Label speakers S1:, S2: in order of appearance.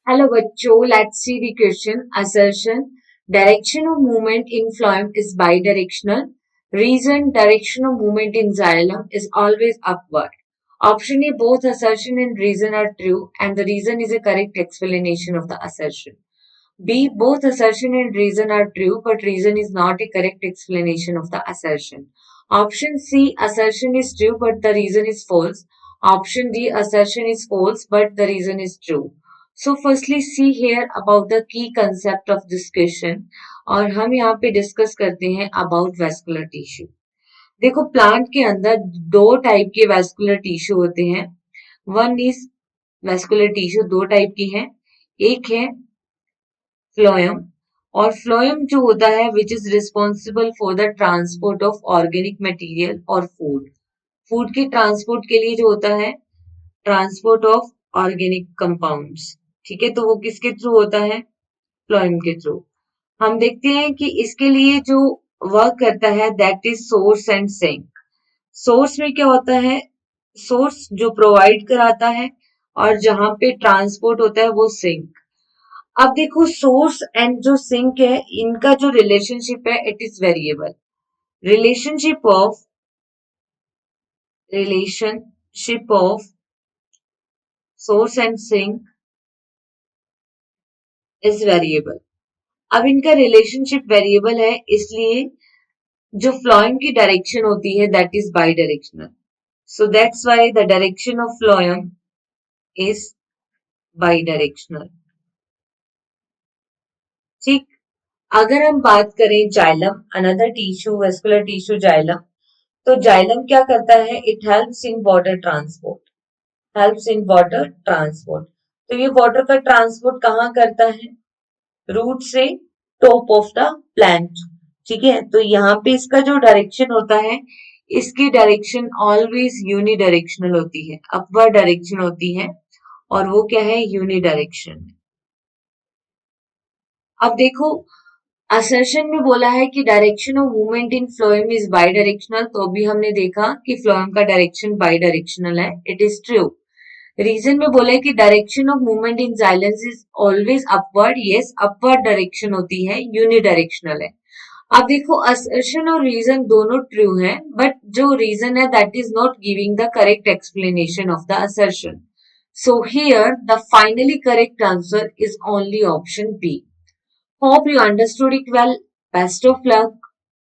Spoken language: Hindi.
S1: हेलो बच्चों, let's see the question. Assertion direction of movement in phloem is bidirectional. Reason direction of movement in xylem is always upward. Option A, both assertion and reason are true and the reason is a correct explanation of the assertion. B, both assertion and reason are true but reason is not a correct explanation of the assertion. Option C, assertion is true but the reason is false. Option D, assertion is false but the reason is true. So firstly see here about the key concept of this question और हम यहाँ पे डिस्कस करते हैं अबाउट वेस्कुलर टिश्यू. देखो प्लांट के अंदर दो टाइप के वेस्कुलर टिश्यू होते हैं. वन इज वेस्कुलर टिश्यू दो टाइप की है. एक है फ्लोएम और फ्लोएम जो होता है which is responsible for the transport of organic material और फूड. फूड के ट्रांसपोर्ट के लिए जो होता है ट्रांसपोर्ट ऑफ ऑर्गेनिक कंपाउंड्स. ठीक है, तो वो किसके थ्रू होता है? फ्लोएम के थ्रू. हम देखते हैं कि इसके लिए जो वर्क करता है that is source and sink. Source में क्या होता है? सोर्स जो प्रोवाइड कराता है और जहां पे ट्रांसपोर्ट होता है वो सिंक. अब देखो सोर्स एंड जो सिंक है इनका जो रिलेशनशिप है it is variable. Relationship of source and sink is variable. अब इनका रिलेशनशिप वेरिएबल है इसलिए जो फ्लोएम की डायरेक्शन होती है that is by directional. So that's why the direction of phloem is by directional. ठीक. अगर हम बात करें xylem, another tissue vascular tissue xylem, तो जाइलम क्या करता है? It helps in water transport. Helps in water transport. तो ये वाटर का ट्रांसपोर्ट कहाँ करता है? रूट से टॉप ऑफ द प्लांट. ठीक है, तो यहाँ पे इसका जो डायरेक्शन होता है इसकी डायरेक्शन ऑलवेज यूनि डायरेक्शनल होती है, अपवर्ड डायरेक्शन होती है और वो क्या है? Unidirection. अब देखो असर्शन में बोला है कि direction of movement in phloem is bidirectional, तो अभी हमने देखा कि फ्लोएम का डायरेक्शन बाई डायरेक्शनल है. It is true. रीजन में बोला है कि direction of movement in xylem is always upward. Yes, upward direction होती है, यूनि डायरेक्शनल है. अब देखो असर्शन और रीजन दोनों ट्रू हैं बट जो रीजन है that is not giving the correct explanation of the assertion. So here the finally correct answer is only option B. Hope you understood it well. Best of luck.